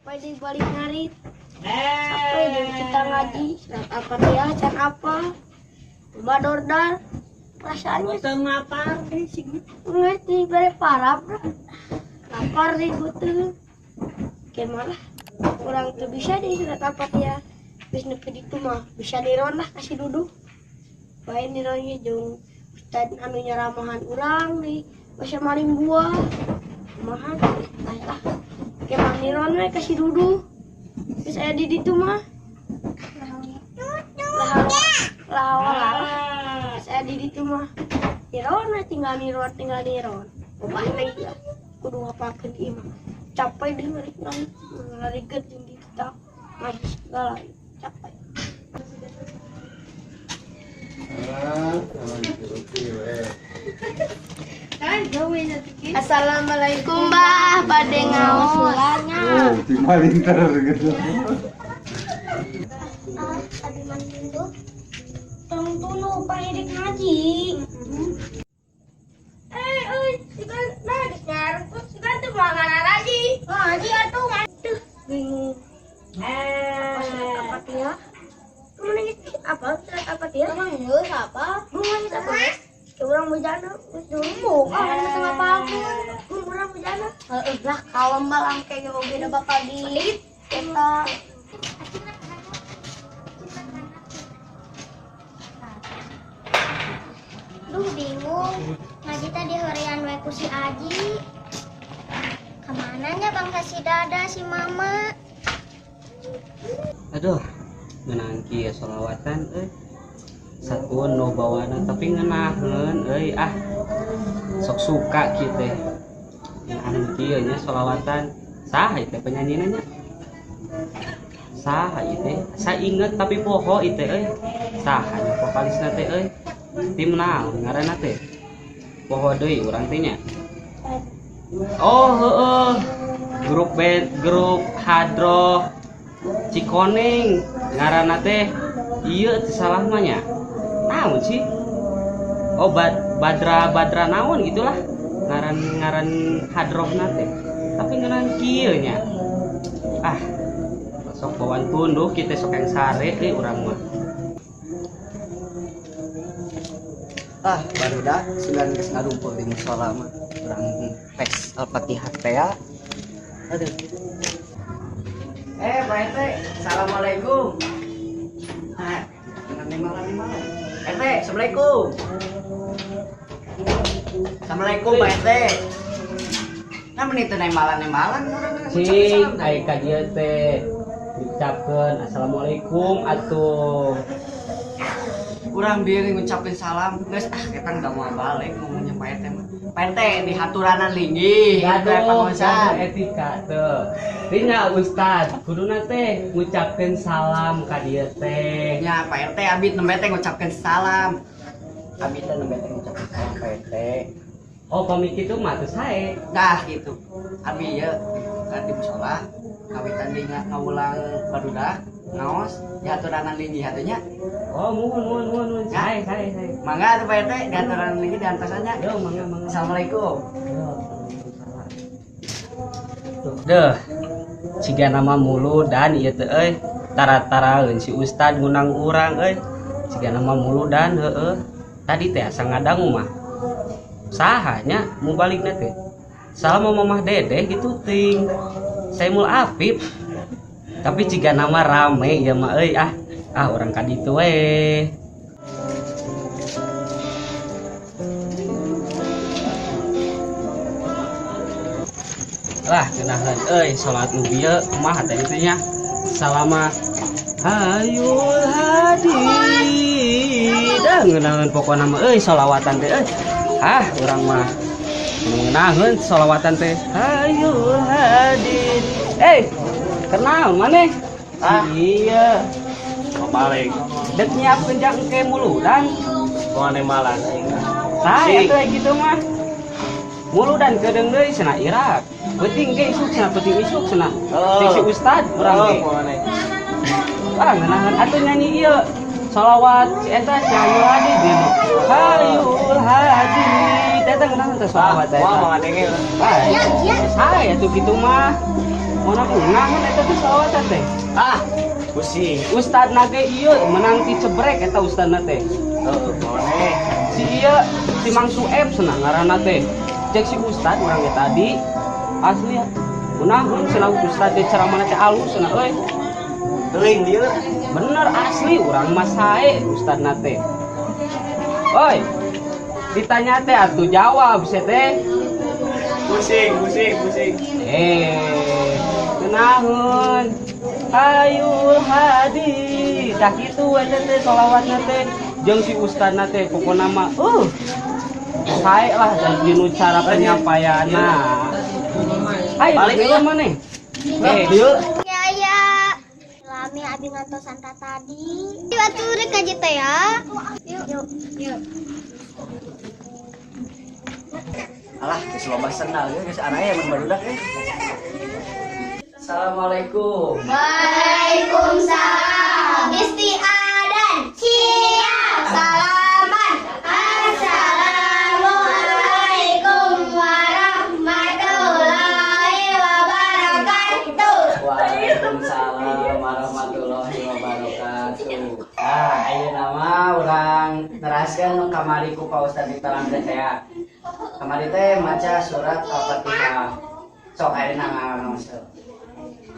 Sampai di balik ngarit. Sampai di kita ngaji. Surat Al-Fatihah can apa? Badordar. Rasanya ngapar ngerti bare parap. Lapar di butuh. Gimana? Kurang tuh bisa di surat Al-Fatihah. Bis nepi ditu mah bisa diron lah kasih duduk. Bae dironnya jeung Ustad anu nyaramahan urang di basa maling buah. Mahan lah. Kemana niron we kasih duduk. Bis aya di ditu mah. Lah. Saya di ditu mah. Niron we tinggal niron. Ubah lagi ya. Kudu ngapalkeun ieu mah. Capek deui ngarikeun jeung ditu tah. Ngaji segala capek. Assalamualaikum Mbah, bade ngaos ulangnya. Oh, timaling terus gitu. Tadi mandi tuh. Tong tunu pahidik ngaji. Sigan nah ngarep sigan tuh mangana lagi. Ngaji atuh ngaduh bingung. Apa dia? Mana gitu? Apa? Apa dia? Emang geus apa? Mun apa? Urang bujana dulu kan apa aku? Urang bujana. Heeh lah kalem balang kayak oge da bakal di eta. Duh bingung. Ngaji tadi harian we ku si Aji. Kemana nya bangsa si Dada si Mama? Aduh ngeunaan kieu sholawatan satuan no bawana tapi ngeunaheun sok suka kieu teh ngeunaheun kieu nya sholawatan saha ieu teh penyanyina nya saha ieu teh sainget tapi poho ieu teh saha nya vokalisna teh tim naon ngaranna teh poho deui urang teh nya oh heueuh grup hadroh Cikoneng ngaranna teh ieu teh salah mah nya naon sih oh badra naon gitulah ngaran hadrohna teh tapi ngaran kieu nya sok bawan tunduh kita sok yang sare urang mah baru dah sugan geus ngarumpul di mushola mah urang tes Al-Fatihah teh ya. Aduh. Pak RT, assalamualaikum. Dengan malam. RT, assalamualaikum. Assalamualaikum Pak RT. Nah menit teh malam cing ai ka dieu teh ucapkeun assalamualaikum atuh. Urang bieu ngucapkeun salam, geus kita enggak mau balik ngomongnya Pak RT mah. Pak RT di haturanan linggih, Gaduh etika teu. Tinggal Ustad, kuduna teh ngucapkeun salam ka dieu teh. Ya Pak RT abdi nembe teh ngucapkeun salam. Abdi teh nembe teh ngucapkeun salam Pak RT. Oh pamit kitu mah teu sae. Dah gitu. Abdi ieu di mushola kawitan di ngawulang barudak ngaos di haturanan linggih atunya. Oh muhun sae. Mangga atuh Pak RT di haturanan linggih diantosannya. Yo mangga. Assalamualaikum. Deuh. Siga nama mulu dan ieu teh tara-taraeun si Ustad ngunang urang siga nama mulu dan tadi teh asa ngadangu mah saha nya mu balikna teh sama mamah Dedeh gitu ting Saimul Afif tapi siga nama rame ya mah urang ka ditu we lah genaheun salat nu bieu kumaha teh itu nya salama hayul hadi dah ngeunaheun pokona mah sholawatan teh urang mah ngeunaheun sholawatan teh hayul hadi kenal maneh iya Balik. dek nyiapkeun jang engke muludan Kuane malan aing. tah eta gitu mah muludan kedeung deui cenah Irak penting ge isuk cenah cek si Ustad urang ge ngeunaheun atuh nyanyi ieu shalawat si eta si Hayul Hadi dia Hayul Hadi eta ngeunaheun teh shalawat eta Wah mangandenge. saya tuh gitu mah Mana naon eta teh salawatan teh? Ah, pusing. Ustad nage ieu menang ti cebrek eta ustadna teh. Boleh. Si ieu si Mang Sueb cenah ngaranna teh. Cek si ustad urang ge tadi asli kunaon cenah ustad teh ceramahna teh alus cenah euy. Teuing dieu. Bener asli urang mah sae ustadna teh. Oi. Ditanya teh atuh jawab se teh. Pusing. Kenaun Ayul Hadi dah gitu eta teh sholawatna teh jeung si ustadna teh pokona mah sae lah dan dinu cara penyampaianna. Ayo Balik balik ya. maneh. Dieu. Ya. Lami abi ngantosan tadi. Batur ka teh ya. Yuk. Alah, geus loba sendal geus anake mun barudak Assalamualaikum. Waalaikumsalam. Istiadan. Siap. Salaman. Assalamualaikum warahmatullahi wabarakatuh. Waalaikumsalam warahmatullahi wabarakatuh. Ayeuna nama urang neraskeun kamari ku Pak Ustaz ditalang teh ya. Kamari teh maca surat Al-Fatihah. Sok ayeuna ngamaos.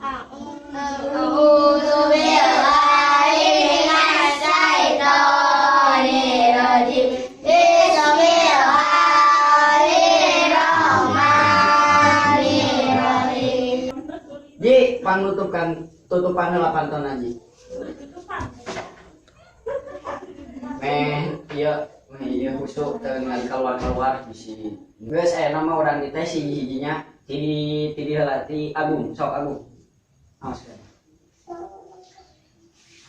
A'udzu billahi minasy syaithanir rajim. Bismillahirrahmanirrahim. Ji, tutupan 8 ton aja. Iya kusuk dengan keluar bisi. Geus aya nama urang di teh si hijinya ti heula ti Agung, sok Agung. Aos.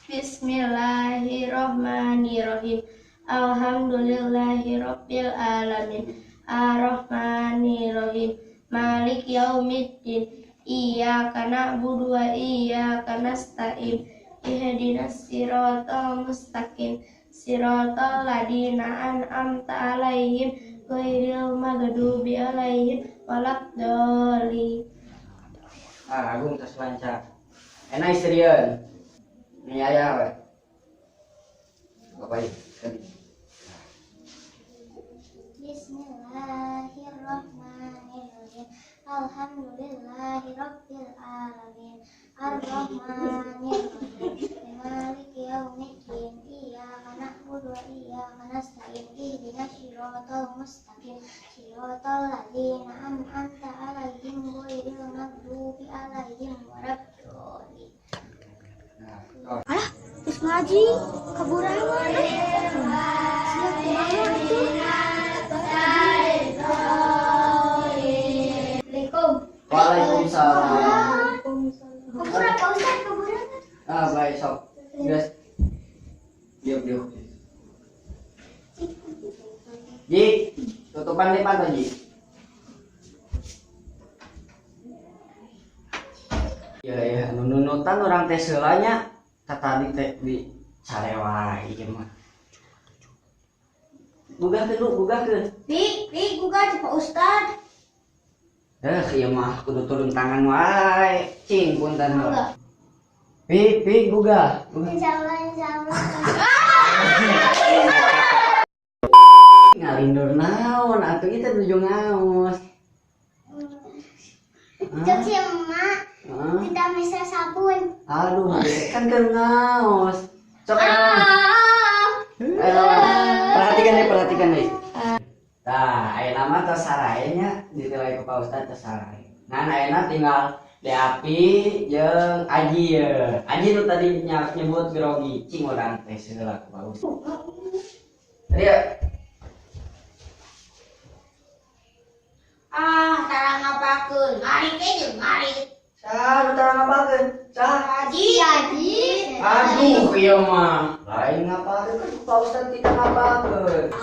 Bismillahirrahmanirrahim. Alhamdulillahirabbil alamin. Arrahmanirrahim. Malik yaumiddin. Iyyaka na'budu wa iyyaka nasta'in. Ihdinas siratal mustaqim. Siratal ladzina an'amta 'alaihim ghairil maghdubi 'alaihim waladdallin. Agung tos lancar. Enak istrian. Ini aya we. Apa ieu? Bismillahirrahmanirrahim. Alhamdulillahirabbil alamin. Arrahmanirrahim. Maliki yaumiddin. Iyyaka na'budu wa iyyaka nasta'in. Ihdinas siratal mustaqim. Siratal ladzina an'amta 'alaihim ghairil maghdubi 'alaihim waladdallin. Alah, geus ngaji kaburawan. Siap kumaha atuh? Waalaikumsalam. Kuburan Pak Ustaz, kuburan. Baik sok. Geus. Diuk. Ji, tutupan lipat tuh, Ji. Ya, nunutan orang teh seulanya tadi teh di carewa ieu mah. Bugakeun. Pi, gugah Pak Ustaz. Ieu mah kudu turun tangan wae. Cing punten. Enggak. Pi gugah. Insyaallah. Ngalindur naon atuh ieu teh nuju ngaos. Cek si emak tidak bisa sabun. Aduh, kan keur ngaos. Sok perhatikan deh. Tah, ayeuna mah tos sarayanya ditilai ku Pak Ustaz tos saray. Nah, ayeuna tinggal Deapi jeung Aji ye. Aji nu tadi nyebut Birogi, cing urang teh seula ku Pak Ustaz. Ria. Tara ngapakeun. Mari teh jeung mari. Sah, nu tara ngapakeun? Sah. Haji. Aduh, ieu mah. Lain ngapakeun ku Pak Ustaz tidak ngapakeun.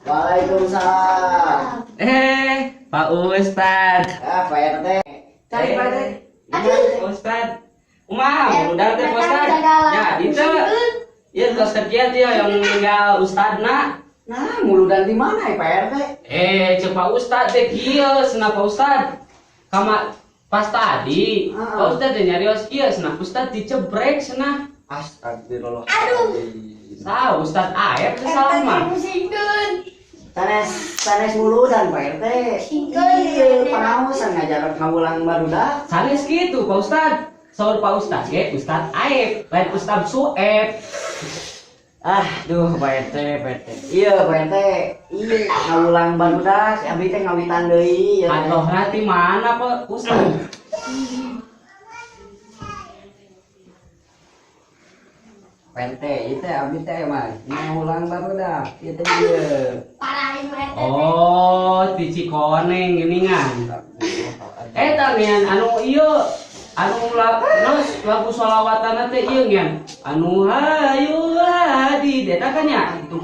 Waalaikumsalam. Pak Ustad. Pak RT. Cari Pak RT. Pak Ustad. Kumaha udah teh Pak Ustad. Ya, ditu. Ieu tos sekian dia yang meninggal ustadna. Nah, muludan di mana ya Pak RT? Cek Pak Ustad teh kieu cenah Pak Ustad. Kama pas tadi Pak Ustad teh nyarios kieu cenah Ustad dicebrek cenah. Astagfirullah. Aduh. Sah Ustad air teh sama. Sanes muludan Pak RT. Iya, pengawasan ngajaran ngawulang barudak. Sanes gitu Pak Ustad. Saur Pak Ustad ge Ustad Aep, lain Ustad Suep. Duh Pak RT, Pak RT. Iya Pak RT. Iya, ngawulang barudak, abdi teh ngawitan deui. Adohna ti mana Pak Ustad? Pak RT, itu abdi teh mah ngawulang barudak. Ieu teh ieu. Parahin mereka. Oh, ti Cikoneng geuningan. Tanian anu ieu anu lagu sholawatan teh ieu ngan anu hayulah di eta kan nya itu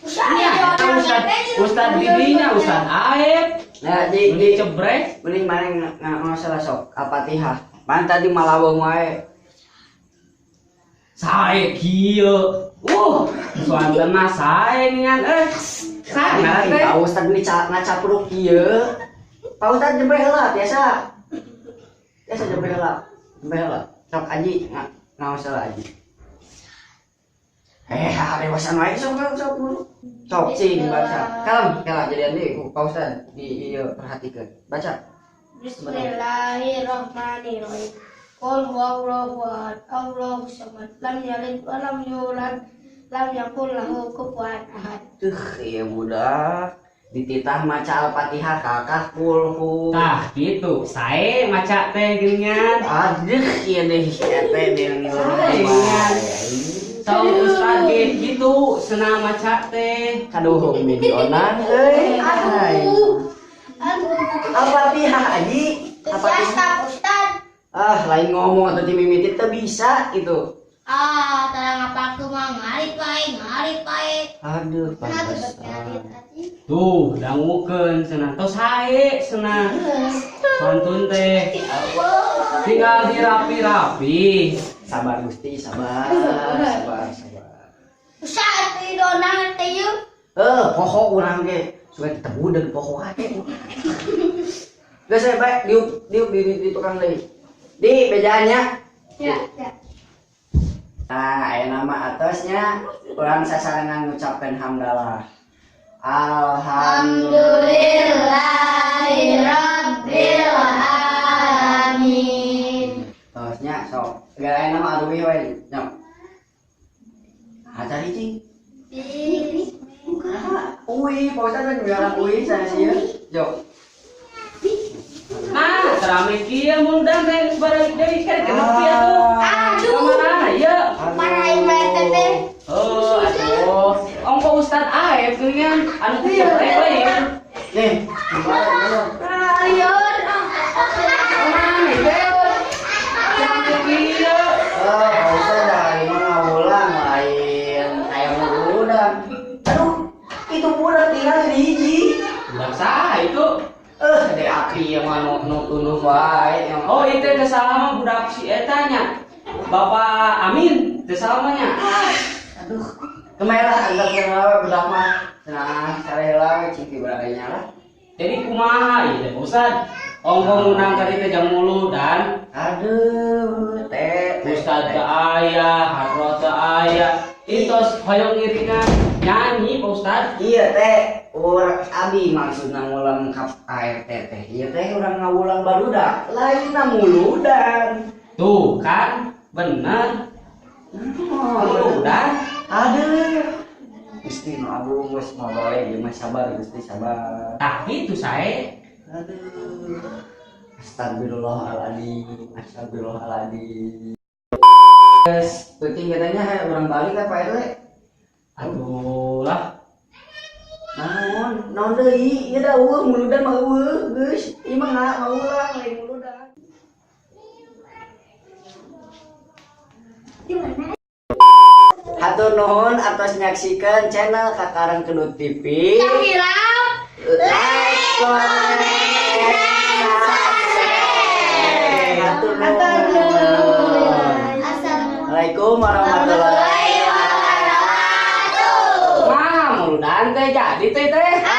nya eta Ustad didinya Ustad Aep Nah, di cebrek mending mana masalah sok Al-Fatihah. Man tadi malaweng wae. sae kieu suantena sae ngan Nah, teh Pak Ustad ini ngacapruk ieu. Pak Ustad jembe heula biasa. Biasa jembe heula. Jembe heula. Sok aji ngaos heula aji. Dewasan wae sok dulu. Sok cing baca. Kalem jadian deui ku Pak Ustad di ieu perhatikeun. Baca. Bismillahirrahmanirrahim. Qul huwallahu ahad, Allahu samad, lam yalid wa lam yulad, lam yakul lahu kufuwan ahad. Iya budak. Dititah maca Al-Fatihah kakak kulhu. tah gitu sae maca teh geuningan Iya deh, teh yang Saingan. Saur Ustad ge gitu cenah maca teh Kaduh, milionan euy. Al-Fatihah aji. Siapa Ustad? Lain ngomong atau dimimiti teh bisa gitu. Tarang apa aku mah ngarit wae. Aduh, Nah, tuh pantesan. ngarit aja. tuh dangukeun cenah tos sae cenah pantun teh tinggal dirapi-rapi Sabar Gusti, sabar. Ustad di donang teh yuk. Poho urang ge. Suka ketemu dan poho ake. Geus bae diuk di tukang deui. Di bejanya. Ya. Nah, aya nama atasnya urang sasarangan ngucapkeun hamdalah. Alhamdulillahirabbil alamin. Terusnya sok. Gak aya nama aduh we nyok. Cari cing. Pak Ustad kan bilang sana sih. Jok. nah terame kieu mun dan teh barang deui kan kenapa ya tuh Aduh. kemana ya Parahin mereka teh. aduh ongko Ustad Aep geuningan anu teh cebrek lain Nih, Ayun. kemana teh terame kieu Pak Ustad dari mana ulang lain ayam udah. Aduh, itu budak tinggal di hiji. udah sah itu Dek aki yang mau nutunuh wae yang oh itu teh salah mah budak si eta nya Bapak Amin teh salamanya aduh. Kemelah anggap kenal budak mah. Nah, sarela ciki budak lah. jadi kumaha ieu teh Ustad ongko ngundang ka dieu teh jam 10 dan Aduh, teh Ustad teh aya, hadrot teh aya. Itos hoyong ngiringan nyanyi Pak Ustad. Iya teh, urang abi maksudna ngulang kap ART teh. Iya teh urang ngawulang barudak, lainna muludan. Tuh kan, bener. Muludan. Aduh. Gusti nu agung geus ngobrol ieu mah sabar Gusti sabar. Tah itu sae. Aduh. Astagfirullahaladzim. Guys, penting katanya orang balik apa RT? Aduh lah. Naon deui? Ieu da eueuh muludan mah eueuh, geus. Ieu mah ngaulang lain muludan. Hatur nuhun atas nyaksikan channel Kakarang Kedut TV. Like, comment, subscribe. Hatur nuhun. Assalamualaikum warahmatullahi wabarakatuh. tante jadi teh teh.